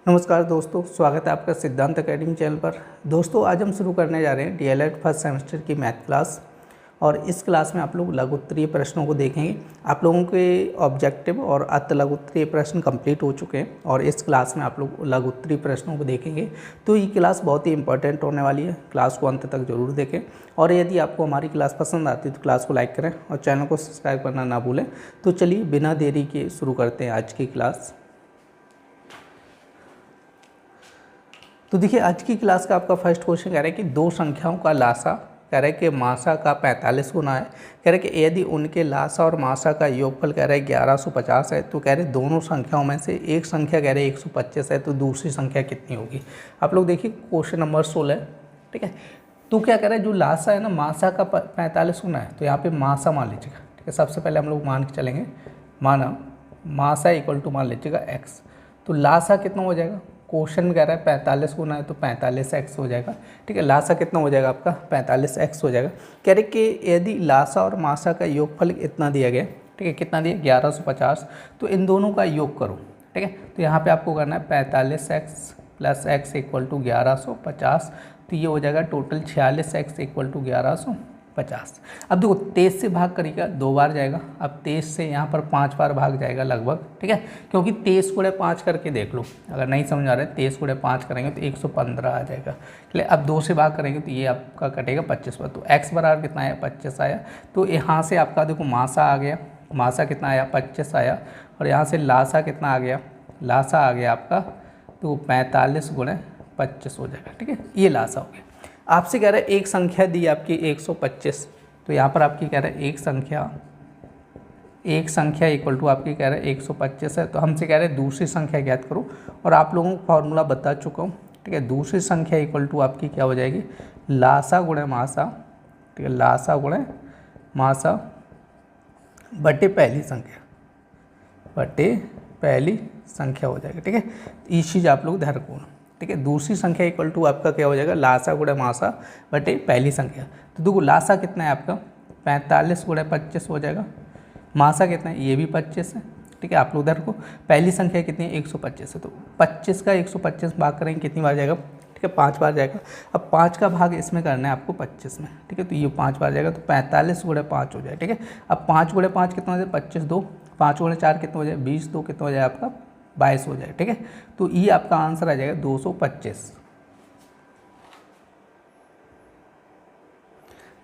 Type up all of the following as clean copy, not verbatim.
नमस्कार दोस्तों, स्वागत है आपका सिद्धांत एकेडमी चैनल पर। दोस्तों, आज हम शुरू करने जा रहे हैं डीएलएड फर्स्ट सेमेस्टर की मैथ क्लास। और इस क्लास में आप लोग लघु उत्तरीय प्रश्नों को देखेंगे। आप लोगों के ऑब्जेक्टिव और अति लघु उत्तरीय प्रश्न कंप्लीट हो चुके हैं और इस क्लास में आप लोग लघु उत्तरीय प्रश्नों को देखेंगे। तो ये क्लास बहुत ही इंपॉर्टेंट होने वाली है, क्लास को अंत तक जरूर देखें। और यदि आपको हमारी क्लास पसंद आती है तो क्लास को लाइक करें और चैनल को सब्सक्राइब करना ना भूलें। तो चलिए बिना देरी के शुरू करते हैं आज की क्लास। तो देखिए, आज की क्लास का आपका फर्स्ट क्वेश्चन कह रहा है कि दो संख्याओं का लासा, कह रहा है कि मासा का 45 गुना है। कह रहा है कि यदि उनके लासा और मासा का योगफल कह रहा है 1150 है, तो कह रहे दोनों संख्याओं में से एक संख्या कह रहे 125 है, तो दूसरी संख्या कितनी होगी। आप लोग देखिए क्वेश्चन नंबर 16, ठीक है। तो क्या कह रहा है, जो लासा है ना मासा का 45 गुना है, तो यहाँ पे मासा मान लीजिएगा, ठीक है। सबसे पहले हम लोग मान के चलेंगे, माना मासा इक्वल टू मान लीजिएगा x, तो लासा कितना हो जाएगा। क्वेश्चन में कह रहा है 45 गुना है तो 45x हो जाएगा, ठीक है। लासा कितना हो जाएगा आपका 45x हो जाएगा। कह रहे कि यदि लासा और मासा का योगफल इतना दिया गया, ठीक है, कितना दिया 1150, तो इन दोनों का योग करो, ठीक है। तो यहाँ पे आपको करना है 45x plus x equal to 1150, तो ये हो जाएगा टोटल 46x इक्वल टू 1150। अब देखो 23 से भाग करेगा 2 बार जाएगा, अब 23 से यहाँ पर 5 बार भाग जाएगा लगभग, ठीक है। क्योंकि 23 गुणे 5 करके देख लो, अगर नहीं समझ आ रहा है 23 गुणे 5 करेंगे तो 115 आ जाएगा। चलिए अब 2 से भाग करेंगे तो ये आपका कटेगा 25 पर, तो x बराबर कितना आया 25 आया। तो यहाँ से आपका देखो मासा आ गया, मासा कितना आया 25 आया, और यहाँ से लासा कितना आ गया, लासा आ गया आपका तो 45 गुणे 25 हो जाएगा, ठीक है। ये लासा हो गया। आपसे कह रहा है एक संख्या दी आपकी 125, तो यहाँ पर आपकी कह रहा है एक संख्या इक्वल टू आपकी कह रहा है 125 है, तो हमसे कह रहे हैं दूसरी संख्या ज्ञात करो। और आप लोगों को फॉर्मूला बता चुका हूँ, ठीक है। दूसरी संख्या इक्वल टू आपकी क्या हो जाएगी, लासा गुणे मासा, ठीक है, लासा गुणे मासा बटे पहली संख्या, बटे पहली संख्या हो जाएगा, ठीक है। ये चीज़ आप लोग ध्यान रखो, ठीक है। दूसरी संख्या इक्वल टू आपका क्या हो जाएगा, लासा गुणे मासा बटे पहली संख्या। तो देखो लासा कितना है आपका 45 गुणे 25 हो जाएगा, मासा कितना है ये भी 25 है, ठीक है। आप लोग इधर को पहली संख्या कितनी है 125 है, तो 25 का 125 भाग करेंगे कितनी बार जाएगा, ठीक है 5 बार जाएगा। अब 5 का भाग इसमें करना है आपको 25 में, ठीक है। तो ये 5 बार जाएगा तो 45 गुणे 5 हो जाए, ठीक है। अब 5 गुणे 5 कितना हो जाए 25, 2 5 गुणे 4 कितना हो जाए 20, 2 कितना हो जाए आपका 22 हो जाए, ठीक है। तो ये आपका आंसर आ जाएगा 225।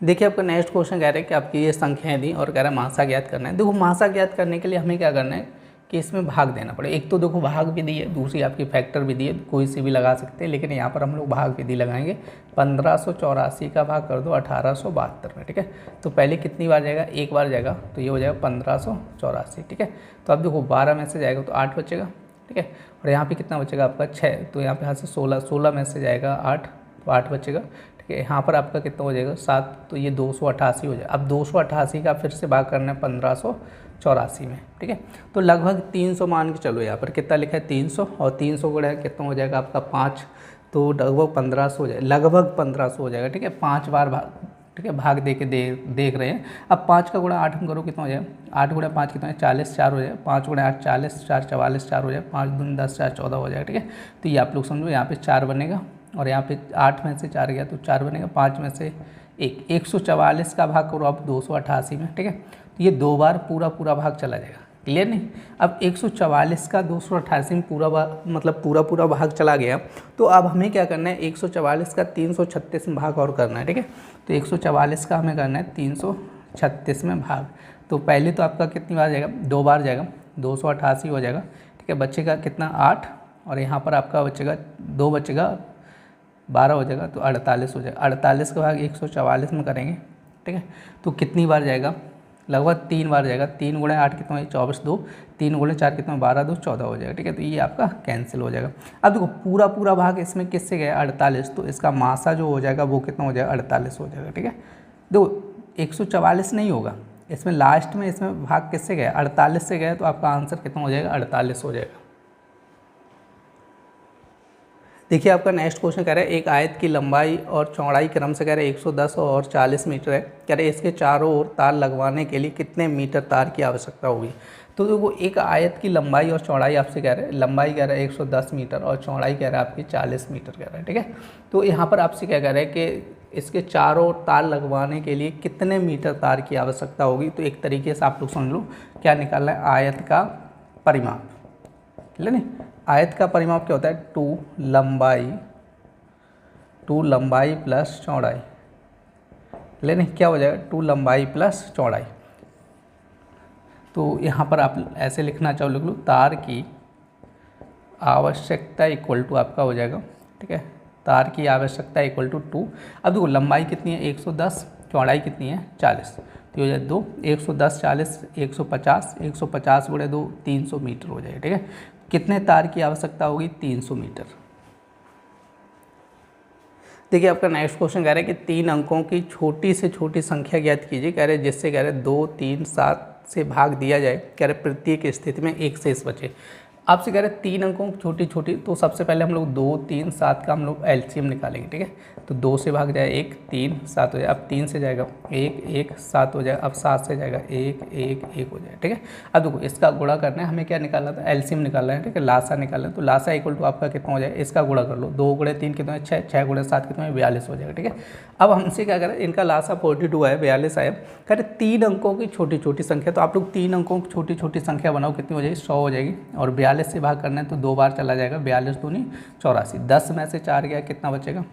देखिए आपका नेक्स्ट क्वेश्चन कह रहा है कि आपकी ये संख्याएं दी और कह रहा है मासा ज्ञात करना है। देखो मासा ज्ञात करने के लिए हमें क्या करना है कि इसमें भाग देना पड़े। एक तो देखो भाग विधि है, दूसरी आपकी फैक्टर विधि है, कोई सी भी लगा सकते हैं, लेकिन यहाँ पर हम लोग भाग विधि लगाएंगे। 1584 का भाग कर दो 1872 में, ठीक है। तो पहले कितनी बार जाएगा, एक बार जाएगा, तो ये हो जाएगा 1584, ठीक है। तो अब देखो 12 में से जाएगा तो 8 बचेगा, ठीक है। और यहाँ पे कितना बचेगा आपका 6, तो यहाँ पे यहाँ से 16 में से जाएगा 8, तो 8 बचेगा, ठीक है। यहाँ पर आपका कितना हो जाएगा 7, तो ये 288 हो जाएगा। अब 288 का फिर से भाग करना है 1584 में, ठीक है। तो लगभग 300 मान के चलो, यहाँ पर कितना लिखा है 300, और 300 गुणा कितना हो जाएगा आपका 5, तो लगभग 1500 हो जाएगा, लगभग 1500 हो जाएगा, ठीक है। 5 बार भाग, ठीक है, भाग दे के देख रहे हैं। अब 5 का गुणा 8 हम करो कितना हो जाए, 8 गुणा 5 कितना है 40, 4 हो जाए, 5 गुणा 8 40, 4 44, 4 हो जाए, 5 दूनी 10, 4 14 हो जाएगा, ठीक है। तो ये आप लोग समझो, यहाँ पे 4 बनेगा और यहाँ पे 8 में से 4 गया तो 4 बनेगा, 5 में से 144 का भाग करो आप 288 में, ठीक है। तो ये 2 बार पूरा भाग चला जाएगा, क्लियर नहीं। अब 144 का 288 में पूरा भाग चला गया, तो अब हमें क्या करना है 144 का 336 में भाग और करना है, ठीक है। तो 144 का हमें करना है 336 में भाग। तो पहले तो आपका कितनी बार जाएगा, 2 बार जाएगा, 288 हो जाएगा, ठीक है। बचेगा कितना 8, और यहाँ पर आपका बचेगा 2 बचेगा 12 हो जाएगा, तो 48 हो जाएगा। 48 का भाग 144 में करेंगे, ठीक है। तो कितनी बार जाएगा, लगभग 3 बार जाएगा। 3 गुणे 8 कितना है 24, 2 3 गुणे 4 कितना 12, 2 14 हो जाएगा, ठीक है। तो ये आपका कैंसिल हो जाएगा। अब देखो पूरा भाग इसमें किससे गया 48, तो इसका मासा जो हो जाएगा वो कितना हो जाएगा 48 हो जाएगा, ठीक है। देखो 144 नहीं होगा इसमें, लास्ट में इसमें भाग किससे गया 48 से गया, तो आपका आंसर कितना हो जाएगा 48 हो जाएगा। देखिए आपका नेक्स्ट क्वेश्चन कह रहा है एक आयत की लंबाई और चौड़ाई क्रम से कह रहे हैं 110 और 40 मीटर है। कह रहे हैं इसके चारों ओर तार लगवाने के लिए कितने मीटर तार की आवश्यकता होगी। तो देखो एक आयत की लंबाई और चौड़ाई आपसे कह रहे हैं, लंबाई कह रहा है 110 मीटर और चौड़ाई कह रहा है आपकी 40 मीटर कह रहा है, ठीक है। तो यहाँ पर आपसे क्या कह रहे हैं कि इसके चारों ओर तार लगवाने के लिए कितने मीटर तार की आवश्यकता होगी। तो एक तरीके से आप लोग समझ लो क्या निकालना है, आयत का परिमाप, ठीक है। आयत का परिमाप क्या होता है, टू लंबाई प्लस चौड़ाई, लेकिन क्या हो जाएगा, 2 लंबाई प्लस चौड़ाई। तो यहाँ पर आप ऐसे लिखना चाहो लिख लो, तार की आवश्यकता इक्वल टू आपका हो जाएगा, ठीक है, तार की आवश्यकता इक्वल टू 2। अब देखो लंबाई कितनी है 110, चौड़ाई कितनी है 40, तो हो जाए 2, 110 40 150, 150 गुणे 2 300 मीटर हो जाएगा, ठीक है। कितने तार की आवश्यकता होगी, 300 मीटर। देखिए आपका नेक्स्ट क्वेश्चन कह रहा है कि 3 अंकों की छोटी से छोटी संख्या ज्ञात कीजिए, कह रहे जिससे कह रहे 2 3 7 से भाग दिया जाए, कह रहे प्रत्येक स्थिति में एक शेष बचे। आपसे कह रहे 3 अंकों की छोटी छोटी, तो सबसे पहले हम लोग 2 3 7 का हम लोग एलसीएम निकालेंगे, ठीक है। तो 2 से भाग जाए 1 3 7 हो जाए, अब 3 से जाएगा 1 1 7 हो जाए, अब 7 से जाएगा 1 1 1 हो जाए, ठीक है। अब देखो इसका गुणा करना है, हमें क्या निकालना था, एलसीएम निकालना है, ठीक है, लासा निकालना है। तो लासा इक्वल टू आपका कितना हो जाए, इसका गुणा कर लो, 2 गुणे 3 कितना है 6, 6 गुणे 7 कितना है 42 हो जाएगा, ठीक है। अब हमसे क्या करें, इनका लासा 42 है, 42 आया, कह रहे 3 अंकों की छोटी छोटी संख्या। तो आप लोग 3 अंकों की छोटी छोटी संख्या बनाओ, कितनी हो जाएगी 100 हो जाएगी, और 42 से भाग करना है तो 2 बार चला जाएगा, 42 दूनी 84, 10 में से 4 गया कितना बचेगा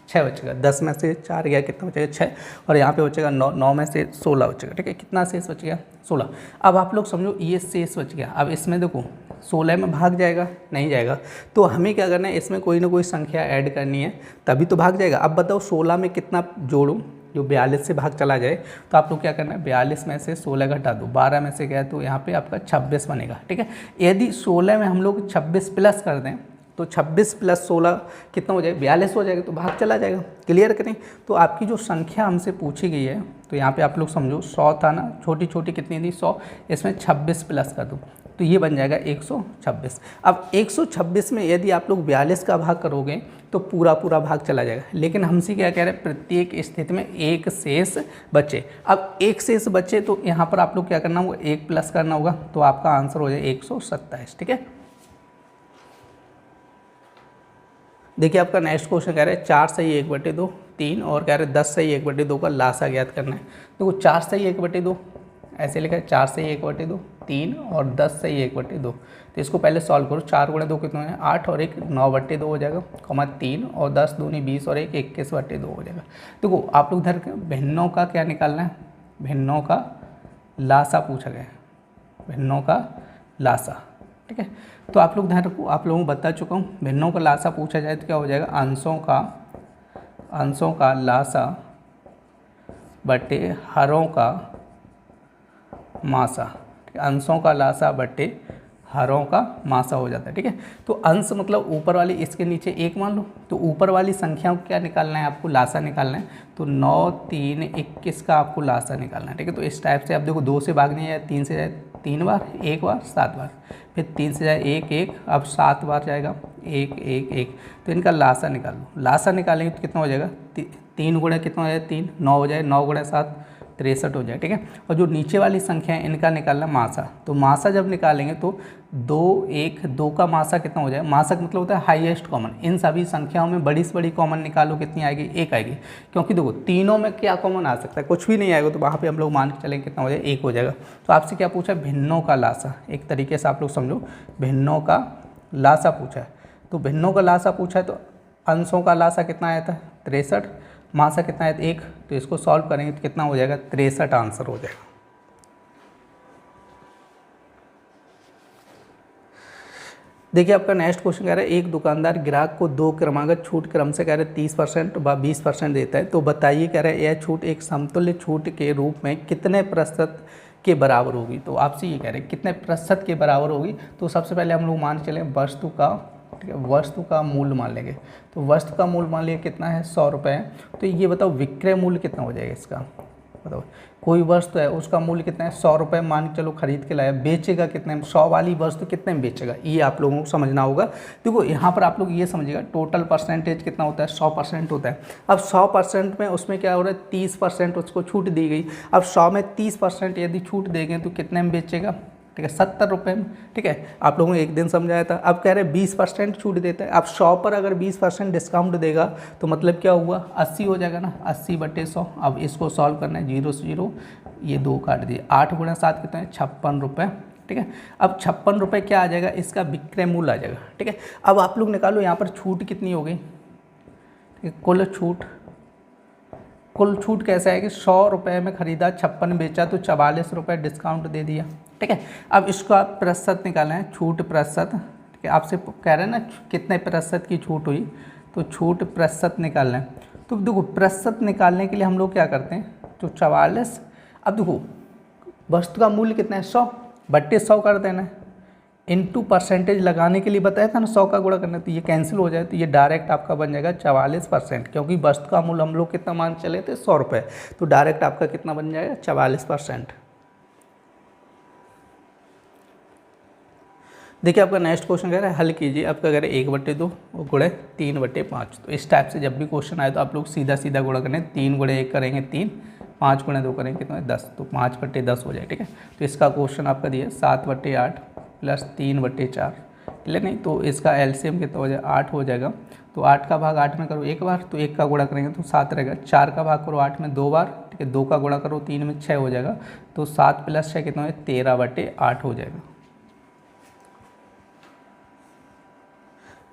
6 बचेगा, 10 में से 4 गया कितना बचेगा 6, और यहाँ पे बचेगा 9, 9 में से 16 बचेगा, ठीक है। कितना शेष बच गया 16। अब आप लोग समझो ये शेष बच गया, अब इसमें देखो 16 में भाग जाएगा नहीं जाएगा, तो हमें क्या करना है, इसमें कोई ना कोई संख्या ऐड करनी है तभी तो भाग जाएगा। अब बताओ 16 में कितना जोड़ूँ जो 42 से भाग चला जाए, तो आप लोग क्या करना है 42 में से 16 घटा दो, 12 में से गया तो यहाँ पे आपका 26 बनेगा, ठीक है। यदि 16 में हम लोग 26 प्लस कर दें तो 26 प्लस 16 कितना हो जाएगा 42 हो जाएगा, तो भाग चला जाएगा। क्लियर करें, तो आपकी जो संख्या हमसे पूछी गई है, तो यहाँ पे आप लोग समझो 100 था ना, छोटी छोटी कितनी थी 100, इसमें 26 प्लस कर दो तो ये बन जाएगा 126। अब 126 में यदि आप लोग 42 का भाग करोगे तो पूरा पूरा भाग चला जाएगा, लेकिन हमसे क्या कह रहे हैं, प्रत्येक स्थिति में एक शेष बचे। अब एक शेष बचे तो यहाँ पर आप लोग क्या करना होगा, 1 प्लस करना होगा, तो आपका आंसर हो जाए 127, ठीक है। देखिए आपका नेक्स्ट क्वेश्चन कह रहे हैं 4 सही 1/2 3, और कह रहे हैं 10 सही 1/2 का लासा ज्ञात करना है। देखो 4 सही 1/2 ऐसे लिखा है, 4 सही 1/2 3 और 10 सही 1/2, तो इसको पहले सॉल्व करो। 4 गुणे 2 कितना है 8 और 1 9/2 हो जाएगा, कॉमा 3 और 10 दूनी 20 और 1 21/2 हो जाएगा। देखो आप लोग इधर भिन्नों का क्या निकालना है, भिन्नों का लासा पूछा गया है, भिन्नों का लासा, ठीक है। तो आप लोग ध्यान रखो, आप लोगों को बता चुका हूँ, भिन्नों का लासा पूछा जाए तो क्या हो जाएगा, अंशों का लासा बटे हरों का मासा, ठीक है, अंशों का लासा बटे हरों का मासा हो जाता है, ठीक है। तो अंश मतलब ऊपर वाली, इसके नीचे 1 मान लो, तो ऊपर वाली संख्याओं को क्या निकालना है आपको, लासा निकालना है। तो 9 3 21 का आपको लासा निकालना है, ठीक है। तो इस टाइप से आप देखो 2 से भागने जाए 3 से जाए 3 बार, 1 बार 7 बार, फिर 3 से जाए 1 1, अब 7 बार जाएगा 1 1 1, तो इनका लासा निकाल लो। लासा निकालेंगे तो कितना हो जाएगा, 3 गुणे कितना हो जाएगा 3, 9 हो जाए, 9 गुणे 7 63 हो जाए, ठीक है। और जो नीचे वाली संख्या है इनका निकालना मासा, तो मासा जब निकालेंगे तो 2 1 2 का मासा कितना हो जाए, मासा का मतलब होता है हाईएस्ट कॉमन। इन सभी संख्याओं में बड़ी से बड़ी कॉमन निकालो, कितनी आएगी 1 आएगी, क्योंकि देखो तीनों में क्या कॉमन आ सकता है, कुछ भी नहीं आएगा, तो वहाँ पे हम लोग मान के चलेंगे कितना हो जाए 1 हो जाएगा। तो आपसे क्या पूछा, भिन्नों का लासा, एक तरीके से आप लोग समझो भिन्नों का लासा पूछा है। तो भिन्नों का लासा पूछा है तो अंशों का लासा कितना आया था 63, मासा कितना है 1, तो इसको सॉल्व करेंगे तो कितना हो जाएगा 63 आंसर हो जाएगा। देखिए आपका नेक्स्ट क्वेश्चन कह रहा है, एक दुकानदार ग्राहक को 2 क्रमागत छूट क्रम से कह रहे 30% व 20% देता है, तो बताइए कह रहे हैं यह छूट एक समतुल्य छूट के रूप में कितने प्रतिशत के बराबर होगी। तो आपसे ये कह रहे हैं कितने प्रतिशत के बराबर होगी। तो सबसे पहले हम लोग मान चलें वस्तु का, ठीक है, वस्तु का मूल्य मान लेंगे। तो वस्तु का मूल्य मान लिया कितना है 100 रुपये। तो ये बताओ विक्रय मूल्य कितना हो जाएगा इसका, बताओ कोई वस्तु है उसका मूल्य कितना है 100 रुपये, मान के चलो खरीद के लाया, बेचेगा कितने में, 100 वाली वस्तु कितने में बेचेगा, ये आप लोगों को समझना होगा। देखो यहाँ पर आप लोग ये समझिएगा टोटल परसेंटेज कितना होता है 100% होता है। अब 100% में उसमें क्या हो रहा है 30% उसको छूट दी गई। अब 100 में 30% यदि छूट देंगे तो कितने में बेचेगा ठीक है, 70 रुपये में। ठीक है, आप लोगों ने एक दिन समझाया था। अब कह रहे 20% छूट देते हैं। अब 100 पर अगर 20% डिस्काउंट देगा तो मतलब क्या हुआ, 80 हो जाएगा ना, 80/100। अब इसको सॉल्व करना है, 0 से 0, ये 2 काट दिए, 8 × 7 कितने हैं, 56 रुपये। ठीक है, अब 56 रुपये क्या आ जाएगा, इसका विक्रय मूल्य आ जाएगा। ठीक है, अब आप लोग निकालो यहाँ पर छूट कितनी हो गई, कुल छूट कैसे आएगी, 100 रुपये में खरीदा, 56 बेचा तो 44 रुपये डिस्काउंट दे दिया। ठीक है, अब इसको आप प्रतिशत निकालना है, छूट प्रतिशत। ठीक है, आपसे कह रहे हैं ना कितने प्रतिशत की छूट हुई, तो छूट प्रतिशत निकालना है। तो देखो प्रतिशत निकालने के लिए हम लोग क्या करते हैं, तो 44, अब देखो वस्तु का मूल्य कितना है, 100/100 कर देना है, इनटू परसेंटेज लगाने के लिए बताया था ना, 100 का गुणा करना है, तो ये कैंसिल हो जाए, तो ये डायरेक्ट आपका बन जाएगा 44%, क्योंकि वस्तु का मूल्य हम लोग कितना मान चले थे, 100 रुपये, तो डायरेक्ट आपका कितना बन जाएगा, 44%। देखिए आपका नेक्स्ट क्वेश्चन कह रहा है हल कीजिए, आपका कह रहा है 1/2 गुणे 3/5। तो इस टाइप से जब भी क्वेश्चन आए तो आप लोग सीधा सीधा गुणा करें, 3 × 1 करेंगे 3, 5 × 2 करेंगे कितना, 10, तो 5/10 हो जाए। ठीक है, तो इसका क्वेश्चन आपका दिया 7/8 + 3/4, नहीं तो इसका एलसीएम कितना हो जाएगा, 8 हो जाएगा। तो 8 का भाग 8 में करो एक बार, तो 1 का गुणा करेंगे तो 7 रहेगा, 4 का भाग करो 8 में 2 बार। ठीक है, 2 का गुणा करो 3 में 6 हो जाएगा, तो 7 + 6 कितना है, 13/8 हो जाएगा।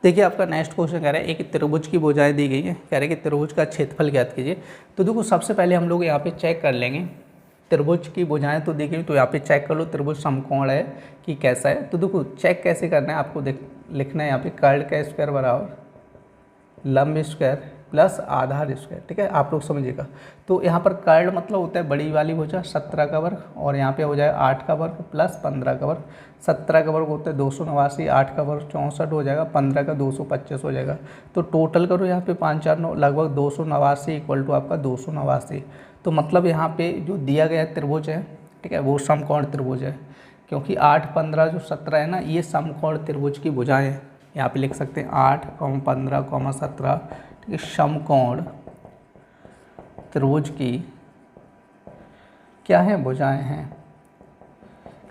देखिए आपका नेक्स्ट क्वेश्चन कह रहा है एक त्रिभुज की भुजाएं दी गई है, कह रहे हैं कि त्रिभुज का क्षेत्रफल ज्ञात कीजिए। तो देखो सबसे पहले हम लोग यहाँ पे चेक कर लेंगे, त्रिभुज की भुजाएं तो दी गई, तो यहाँ पे चेक कर लो त्रिभुज समकोण है कि कैसा है। तो देखो चेक कैसे करना है आपको, लिखना है यहाँ पे कर्ल का स्क्वायर बराबर लंब स्क्वायर प्लस आधार स्क्वायर। ठीक है, आप लोग समझिएगा। तो यहाँ पर कर्ल मतलब होता है बड़ी वाली भुजा 17 का वर्ग, और यहाँ पे हो जाए 8 का वर्ग प्लस 15 का वर्ग। 17 का वर्ग होता है 289, 8 का वर्ग 64 हो जाएगा, 15 का 225 हो जाएगा। तो टोटल करो यहाँ पे 5 4 9 लगभग 289 इक्वल टू आपका 289। तो मतलब यहाँ पे जो दिया गया त्रिभुज है, ठीक है, वो समकोण त्रिभुज है, क्योंकि 8 15 जो 17 है ना, ये समकोण त्रिभुज की भुजाएं हैं। यहाँ पे लिख सकते हैं 8, 15, 17, ठीक है, समकोण त्रिभुज की क्या है, भुजाएं हैं।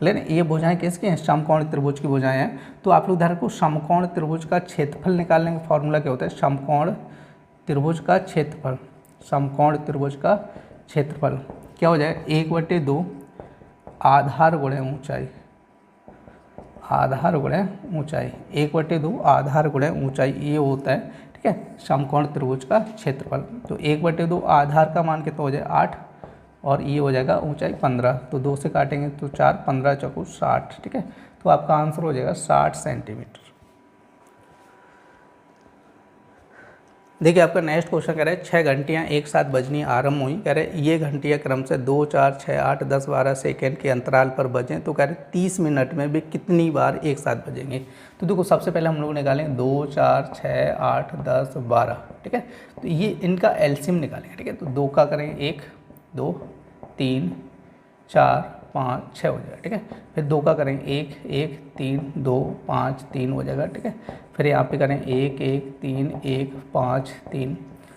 लेकिन ये भुजाएं किसकी हैं, समकोण त्रिभुज की भुजाएं हैं। तो आप लोग ध्यान रखो, समकोण त्रिभुज का क्षेत्रफल निकालने का फॉर्मूला क्या होता है, समकोण त्रिभुज का क्षेत्रफल, समकोण त्रिभुज का क्षेत्रफल क्या हो जाए, 1/2 आधार गुणे ऊंचाई, आधार गुणे ऊंचाई, 1/2 आधार गुणे ऊंचाई, ये होता है। ठीक है, समकोण त्रिभुज का क्षेत्रफल। तो 1/2 आधार का मान कितना हो जाए 8, और ये हो जाएगा ऊंचाई 15, तो 2 से काटेंगे तो 4, 15 × 60। ठीक है, तो आपका आंसर हो जाएगा 60 सेंटीमीटर। देखिए आपका नेक्स्ट क्वेश्चन कह रहा है 6 घंटियाँ एक साथ बजनी आरंभ हुई। कह रहे हैं ये घंटियाँ क्रम से 2, 4, 6, 8, 10, 12 सेकेंड के अंतराल पर बजें, तो कह रहे हैं 30 मिनट में वे कितनी बार एक साथ बजेंगे। तो देखो सबसे पहले हम लोग निकालेंगे 2, 4, 6, 8, 10, 12। ठीक है, तो ये इनका एलसीएम निकालेंगे। ठीक है, तो 2 का करेंगे 1, 2, 3, 4, 5, 6 हो जाएगा। ठीक है, फिर 2 का करेंगे 1, 1, 3, 2, 5, 3 हो जाएगा। ठीक है, फिर यहाँ पे करें 1, 1, 3, 1, 5, 3,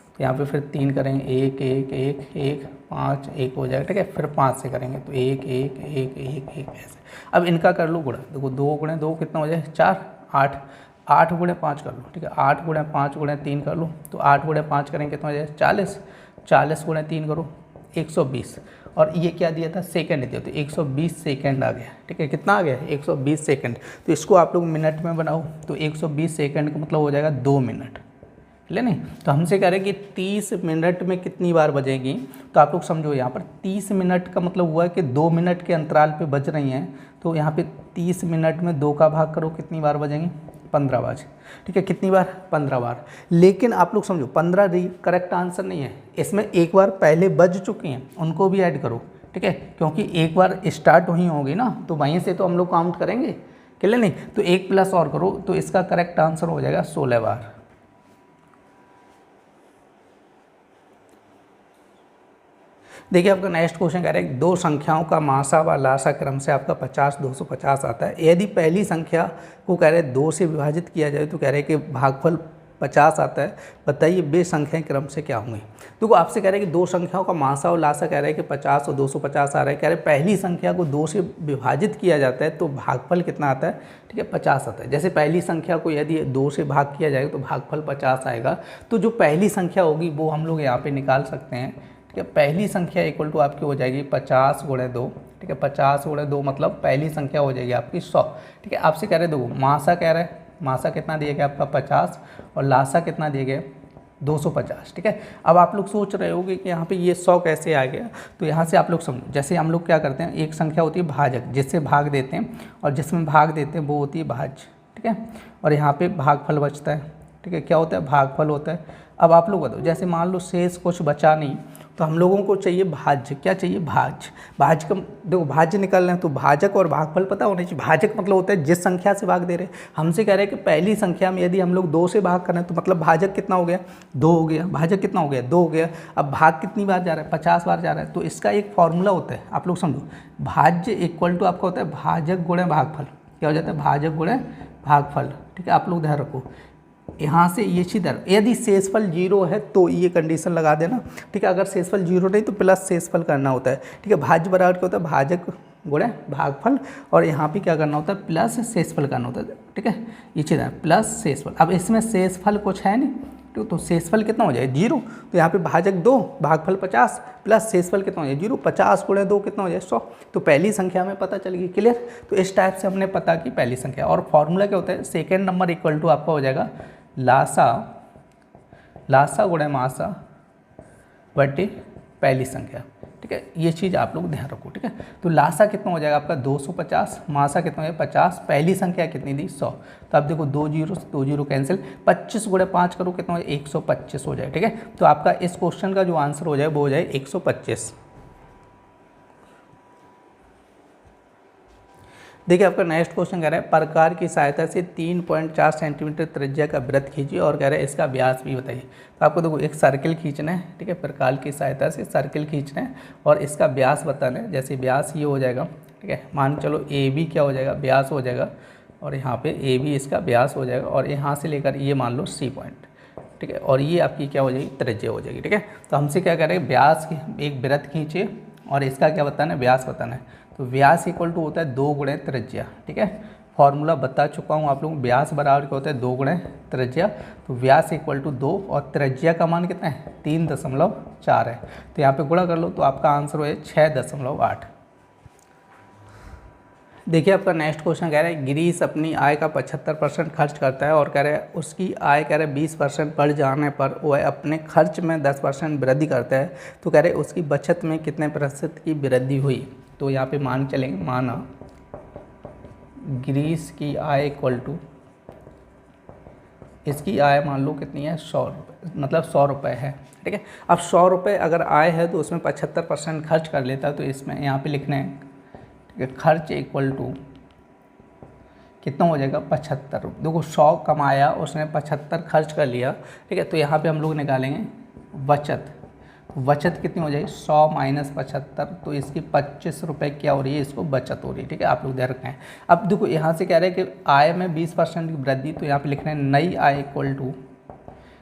तो यहाँ पे फिर 3 करेंगे 1, 1, 1, 1, 5, 1 हो जाएगा। ठीक है, फिर 5 से करेंगे तो 1, 1, 1, 1, 1 ऐसे। अब इनका कर लो गुणा, देखो 2 × 2 कितना हो जाए 4, 8, 8 × 5 कर लो। ठीक है, 8 × 5 × 3 कर लो, तो 8 × 5 करेंगे कितना हो जाए 40, 40 × 3 करो 120, और ये क्या दिया था, सेकंड दिया, तो 120 सेकंड आ गया। ठीक है, कितना आ गया 120 सेकंड। तो इसको आप लोग मिनट में बनाओ, तो 120 सेकंड का मतलब हो जाएगा 2 मिनट। ले नहीं, तो हमसे कह रहे हैं कि 30 मिनट में कितनी बार बजेगी। तो आप लोग समझो यहाँ पर 30 मिनट का मतलब हुआ है कि 2 मिनट के अंतराल पे बज रही हैं। तो यहाँ पे 30 मिनट में 2 का भाग करो, कितनी बार बजेंगी, 15 बार। ठीक है, कितनी बार, 15 बार। लेकिन आप लोग समझो 15 करेक्ट आंसर नहीं है, इसमें एक बार पहले बज चुकी हैं, उनको भी ऐड करो। ठीक है, क्योंकि एक बार स्टार्ट हुई होगी ना, तो वहीं से तो हम लोग काउंट करेंगे, क्लियर नहीं, तो 1 प्लस और करो, तो इसका करेक्ट आंसर हो जाएगा 16 बार। देखिए आपका नेक्स्ट क्वेश्चन कह रहा है 2 संख्याओं का मासा व लासा क्रम से आपका 50, 250 आता है। यदि पहली संख्या को कह रहे हैं 2 से विभाजित किया जाए, तो कह रहे हैं कि भागफल 50 आता है। बताइए वे संख्याएं क्रम से क्या होंगी। देखो आपसे कह रहे हैं कि दो संख्याओं का मासा और लासा कह रहा है कि 50 और 250 आ रहा है। कह रहे हैं पहली संख्या को 2 से विभाजित किया जाता है तो भागफल कितना आता है, ठीक है 50 आता है। जैसे पहली संख्या को यदि 2 से भाग किया जाएगा तो भागफल 50 आएगा। तो जो पहली संख्या होगी वो हम लोग यहाँ पे निकाल सकते हैं, ठीक है। पहली संख्या इक्वल टू आपकी हो जाएगी 50 गुणे 2, ठीक है। 50 गुणे 2 मतलब पहली संख्या हो जाएगी आपकी 100, ठीक है। आपसे कह रहे हैं देखो मासा कह रहे हैं, मासा कितना दिया गया आपका 50 और लासा कितना दिया गया 250, ठीक है। अब आप लोग सोच रहे होगे कि यहाँ पे ये 100 कैसे आ गया, तो यहाँ से आप लोग समझो। जैसे हम लोग क्या करते हैं, एक संख्या होती है भाजक जिससे भाग देते हैं और जिसमें भाग देते हैं वो होती है भाज्य, ठीक है। और यहाँ पे भागफल बचता है, ठीक है। क्या होता है, भागफल होता है। अब आप लोग बताओ, जैसे मान लो शेष कुछ बचा नहीं तो हम लोगों को चाहिए भाज्य। क्या चाहिए, भाज्य। भाज्य का देखो भाज्य निकालना है तो भाजक और भागफल पता होना चाहिए। भाजक मतलब होता है जिस संख्या से भाग दे रहे हैं। हमसे कह रहे हैं कि पहली संख्या में यदि हम लोग 2 से भाग कर रहे हैं तो मतलब भाजक कितना हो गया, 2 हो गया। भाजक कितना हो गया, 2 हो गया। अब भाग कितनी बार जा रहा है, 50 बार जा रहा है। तो इसका एक फॉर्मूला होता है, आप लोग समझो। भाज्य इक्वल टू आपका होता है भाजक गुणे भागफल। क्या हो जाता है, भाजक गुणे भागफल, ठीक है। आप लोग ध्यान रखो, यहाँ से ये सीधा, यदि शेषफल 0 है तो ये कंडीशन लगा देना, ठीक है। अगर शेषफल 0 नहीं तो प्लस शेषफल करना होता है, ठीक है। भाज्य बराबर क्या होता है, भाजक गुणे भागफल, और यहाँ पे क्या करना होता है, प्लस शेषफल करना होता है, ठीक है। ये सीधा प्लस शेषफल। अब इसमें शेषफल कुछ है नहीं, ठीक, तो शेषफल कितना हो जाए 0। तो यहाँ पे भाजक 2 भागफल 50 प्लस शेषफल कितना हो जाए 0। 50 गुणे 2 कितना हो जाए 100। तो पहली संख्या में पता चल गई, क्लियर। तो इस टाइप से हमने पता की पहली संख्या। और फॉर्मूला क्या होता है, सेकेंड नंबर इक्वल टू आपका हो जाएगा लासा, लासा गुणे मासा बटे पहली संख्या, ठीक है। ये चीज़ आप लोग ध्यान रखो, ठीक है। तो लासा कितना हो जाएगा आपका 250, मासा कितना हो जाएगा 50, पहली संख्या कितनी दी 100। तो आप देखो 2 जीरो से 2 जीरो कैंसिल, 25 गुणे 5 करो कितना हो जाए 125 हो जाए, ठीक है। तो आपका इस क्वेश्चन का जो आंसर हो जाए वो हो जाए 125। देखिए आपका नेक्स्ट क्वेश्चन कह रहा है प्रकार की सहायता से 3.4 सेंटीमीटर त्रिज्या का वृत्त खींचिए और कह रहा है इसका व्यास भी बताइए। तो आपको देखो एक सर्किल खींचना है, ठीक है। प्रकार की सहायता से सर्किल खींचना है और इसका व्यास बताना है। जैसे व्यास ये हो जाएगा, ठीक है। मान चलो ए बी क्या हो जाएगा, व्यास हो जाएगा, और यहाँ पे ए बी इसका व्यास हो जाएगा, और यहाँ से लेकर ये मान लो सी पॉइंट, ठीक है। और ये आपकी क्या हो जाएगी, त्रिज्या हो जाएगी, ठीक है। तो हमसे क्या कह रहे हैं, व्यास की एक वृत्त खींचिए और इसका क्या बताना है, व्यास बताना है। तो व्यास इक्वल टू होता है 2 गुणे त्रिज्या, ठीक है। फॉर्मूला बता चुका हूँ आप लोग, व्यास बराबर क्या होता है 2 गुणे त्रिज्या। तो व्यास इक्वल टू 2 और त्रिज्या का मान कितना है 3.4 है। तो यहाँ पे गुणा कर लो तो आपका आंसर हो 6.8। देखिए आपका नेक्स्ट क्वेश्चन कह रहा है गिरीश अपनी आय का 75% खर्च करता है और कह रहा है उसकी आय कह रहा है 20% बढ़ जाने पर वह अपने खर्च में 10% वृद्धि करता है। तो कह रहे उसकी बचत में कितने प्रतिशत की वृद्धि हुई। तो यहाँ पे मान चलेंगे, माना गिरीश की आय इक्वल टू, इसकी आय मान लो कितनी है 100 रुपये, मतलब 100 रुपये है, ठीक है। अब 100 रुपये अगर आय है तो उसमें 75% खर्च कर लेता है। तो इसमें यहाँ पे लिखना है, ठीक है, खर्च इक्वल टू कितना हो जाएगा 75 रुपये। देखो 100 कमाया, उसने 75 खर्च कर लिया, ठीक है। तो यहाँ पे हम लोग निकालेंगे बचत। बचत कितनी हो जाएगी 100 माइनस 75, तो इसकी 25 रुपये क्या हो रही है, इसको बचत हो रही है, ठीक है। आप लोग ध्यान रखें। अब देखो यहाँ से कह रहे हैं कि आय में 20% की वृद्धि, तो यहाँ पे लिखना है नई आय इक्वल टू,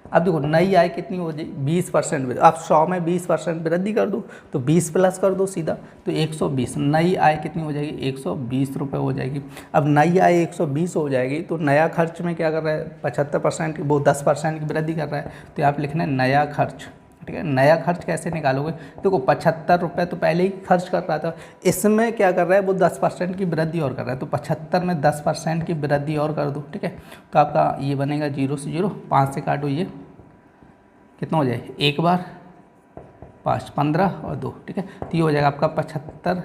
अब देखो नई आय कितनी हो जाएगी 20% वृद्धि। आप 100 में 20% वृद्धि कर दो तो 20 प्लस कर दो सीधा, तो 120। नई आय कितनी हो जाएगी 120 रुपये हो जाएगी। अब नई आय 120 हो जाएगी तो नया खर्च में क्या कर रहा है 75% की, वो 10% की वृद्धि कर रहा है। तो यहाँ पे लिखना है नया खर्च, ठीक है। नया खर्च कैसे निकालोगे, देखो 75 रुपये तो पहले ही खर्च कर रहा था, इसमें क्या कर रहा है वो 10% की वृद्धि और कर रहा है। तो 75 में 10% की वृद्धि और कर दो, ठीक है। तो आपका ये बनेगा 0 से 0, 5 से काटो, ये कितना हो जाए एक बार 5, 15 और 2, ठीक है। तो ये हो जाएगा आपका 75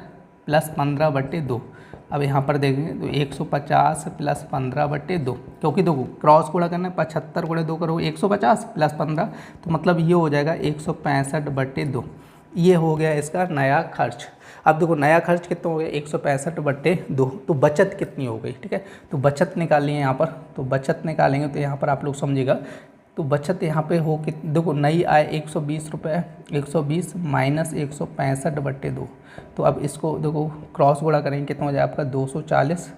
प्लस 15/2। अब यहाँ पर देखेंगे तो 150 प्लस 15/2, क्योंकि देखो क्रॉस गुणा करना है, 75 गुणे 2 करो 150 प्लस 15, तो मतलब ये हो जाएगा 165/2। ये हो गया इसका नया खर्च। अब देखो नया खर्च कितना हो गया 165/2, तो बचत कितनी हो गई, ठीक है। तो बचत निकालनी है यहाँ पर, तो बचत निकालेंगे तो यहाँ पर आप लोग समझिएगा। तो बचत यहाँ पे हो कि देखो नई आय 120 रुपये है, 120 माइनस 165/2। तो अब इसको देखो क्रॉस गुणा करेंगे कितना हो जाए आपका 240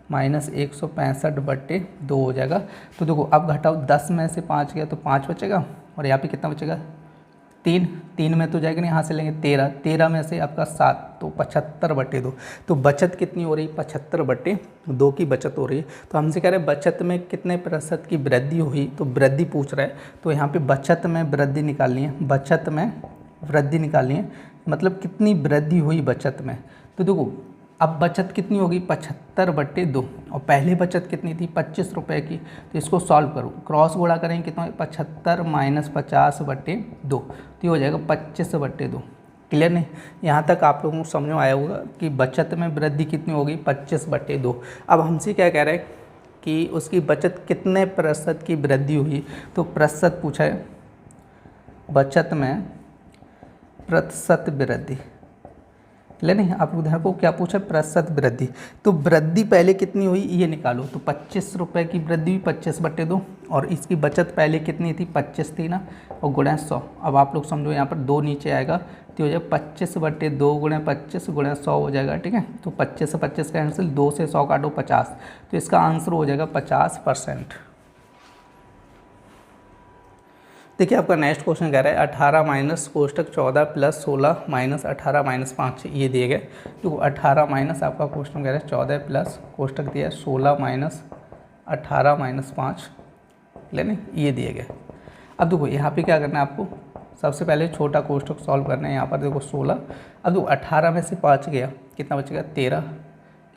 -165/2 हो जाएगा। तो देखो अब घटाओ, 10 में से 5 गया तो 5 बचेगा, और यहाँ पे कितना बचेगा 3 में तो जाएगा नहीं, यहाँ से लेंगे 13 में से आपका 7 तो 75/2। तो बचत कितनी हो रही, 75/2 की बचत हो रही है। तो हमसे कह रहे हैं बचत में कितने प्रतिशत की वृद्धि हुई, तो वृद्धि पूछ रहा है, तो यहाँ पे बचत में वृद्धि निकालनी है, बचत में वृद्धि निकालनी है, मतलब कितनी वृद्धि हुई बचत में। तो देखो अब बचत कितनी होगी 75/2, और पहले बचत कितनी थी 25 रुपये की। तो इसको सॉल्व करो, क्रॉस गुणा करेंगे कितना, 75 - 50/2, तो ये हो जाएगा 25/2। क्लियर नहीं, यहाँ तक आप लोगों को समझ में आया होगा कि बचत में वृद्धि कितनी होगी 25/2। अब हमसे क्या कह रहे हैं कि उसकी बचत कितने प्रतिशत की वृद्धि हुई, तो प्रतिशत पूछा है, बचत में प्रतिशत वृद्धि। ले नहीं, आप उधर को क्या पूछा, प्रतिशत वृद्धि। तो वृद्धि पहले कितनी हुई ये निकालो, तो 25 रुपये की वृद्धि हुई 25/2, और इसकी बचत पहले कितनी थी 25 थी ना, और गुणा 100। अब आप लोग समझो यहाँ पर 2 नीचे आएगा तो हो जाएगा 25/2 गुणा 25 गुणा 100 हो जाएगा। ठीक है, तो 25 से 25 कैंसिल, 2 से 100 काटो 50, तो इसका आंसर हो जाएगा 50%। देखिए आपका नेक्स्ट क्वेश्चन कह रहा है 18 माइनस कोष्टक 14 + 16 - 18 - 5 ये दिए गए। तो 18 माइनस आपका क्वेश्चन कह रहा है 14 प्लस कोष्टक दिया है 16 - 18 - 5 लेने ये दिए गए। अब देखो यहाँ पे क्या करना है आपको, सबसे पहले छोटा कोष्टक सॉल्व करना है। यहाँ पर देखो 16, अब देखो 18 में से 5 गया कितना बचेगा 13,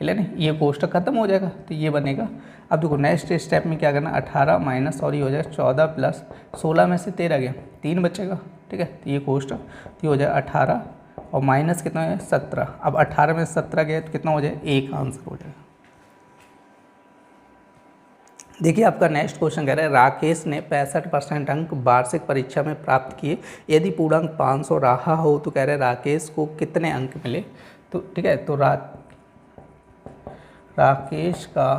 क्लियर नहीं, ये कोष्टक खत्म हो जाएगा तो ये बनेगा। अब देखो नेक्स्ट स्टेप में क्या करना, 18 माइनस और ये हो जाएगा 14 प्लस 16 में से 13 गया 3 बचेगा। ठीक है, तो ये कोष्टक तो ये हो जाएगा 18 और माइनस कितना है 17। अब 18 में 17 गया तो कितना हो जाएगा 1 आंसर हो जाएगा। देखिए आपका नेक्स्ट क्वेश्चन कह रहा है राकेश ने 65% अंक वार्षिक परीक्षा में प्राप्त किए, यदि पूर्णांक 500 रहा हो तो कह रहे हैं राकेश को कितने अंक मिले। तो ठीक है, तो राकेश का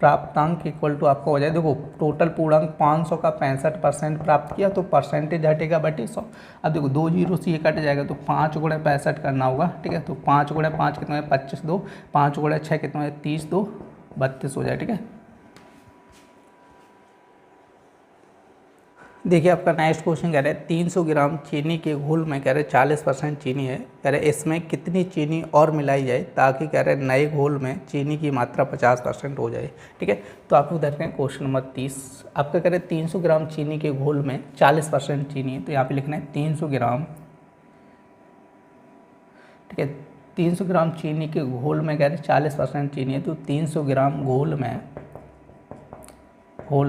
प्राप्तांक इक्वल टू आपका हो जाए, देखो टोटल पूर्णांक 500 का 65% प्राप्त किया तो परसेंटेज हटेगा बटे 100। अब देखो 2 जीरो से ये कट जाएगा तो 5 गुणा 65 करना होगा। ठीक है, तो 5 गुणा 5 कितना है 25, 2 5 गुणा 6 कितना है 30, 2 32 हो जाए। ठीक है, देखिए आपका नेक्स्ट क्वेश्चन कह रहा है 300 ग्राम चीनी के घोल में कह रहे 40% चीनी है, कह रहे इसमें कितनी चीनी और मिलाई जाए ताकि कह रहे नए घोल में चीनी की मात्रा 50% हो जाए। ठीक है, तो आप लोग देखते हैं क्वेश्चन नंबर 30, आपका कह रहे 300 ग्राम चीनी के घोल में 40% चीनी है, तो यहाँ पे लिखना है 300 ग्राम। ठीक है, 300 ग्राम चीनी के घोल में कह रहे 40% चीनी है, तो 300 ग्राम घोल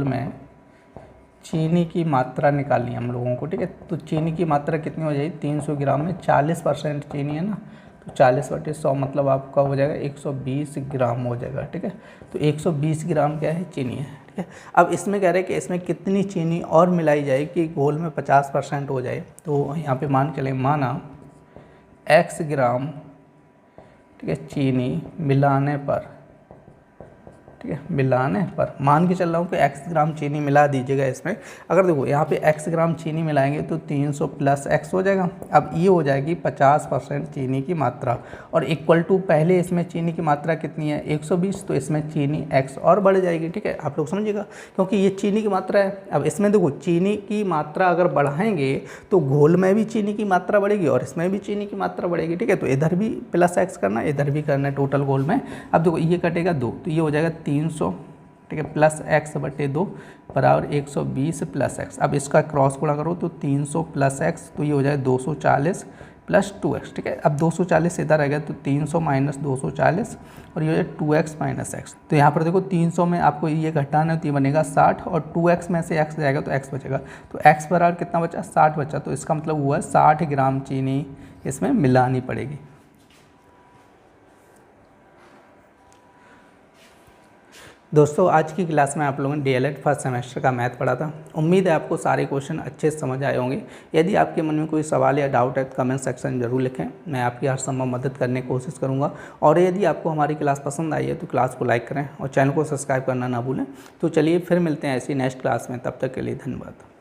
में चीनी की मात्रा निकालनी है हम लोगों को। ठीक है, तो चीनी की मात्रा कितनी हो जाएगी 300 ग्राम में 40% चीनी है ना, तो 40/100 मतलब आपका हो जाएगा 120 ग्राम हो जाएगा। ठीक है, तो 120 ग्राम क्या है चीनी है। ठीक है, अब इसमें कह रहे हैं कि इसमें कितनी चीनी और मिलाई जाए कि घोल में 50% हो जाए। तो यहाँ पे मान चलें, माना x ग्राम ठीक है चीनी मिलाने पर, ठीक है मिलाने पर मान के चल रहा हूँ कि x ग्राम चीनी मिला दीजिएगा इसमें। अगर देखो यहाँ पे x ग्राम चीनी मिलाएंगे तो 300 + x हो जाएगा। अब ये हो जाएगी 50% चीनी की मात्रा, और इक्वल टू पहले इसमें चीनी की मात्रा कितनी है 120, तो इसमें चीनी x और बढ़ जाएगी। ठीक है, आप लोग समझिएगा क्योंकि ये चीनी की मात्रा है। अब इसमें देखो चीनी की मात्रा अगर बढ़ाएंगे तो घोल में भी चीनी की मात्रा बढ़ेगी और इसमें भी चीनी की मात्रा बढ़ेगी। ठीक है, तो इधर भी +x करना इधर भी करना है टोटल घोल में। अब देखो ये कटेगा 2, तो ये हो जाएगा 300 ठीक है +x/2 बराबर 120 + x। अब इसका क्रॉस गुणा करो तो 300 + x, तो ये हो जाएगा 240 + 2x। ठीक है, अब 240 इधर आ गया तो 300 - 240 और ये हो जाएगा 2x - x। तो यहाँ पर देखो 300 में आपको ये घटाना है तो ये बनेगा 60 और 2x में से x जाएगा तो x बचेगा, तो x बराबर कितना बचा 60 बचा। तो इसका मतलब हुआ 60 ग्राम चीनी इसमें मिलानी पड़ेगी। दोस्तों आज की क्लास में आप लोगों ने DLED फर्स्ट सेमेस्टर का मैथ पढ़ा था। उम्मीद है आपको सारे क्वेश्चन अच्छे से समझ आए होंगे। यदि आपके मन में कोई सवाल या डाउट है तो कमेंट सेक्शन में जरूर लिखें, मैं आपकी हर संभव मदद करने की कोशिश करूंगा। और यदि आपको हमारी क्लास पसंद आई है तो क्लास को लाइक करें और चैनल को सब्सक्राइब करना ना भूलें। तो चलिए फिर मिलते हैं ऐसी नेक्स्ट क्लास में, तब तक के लिए धन्यवाद।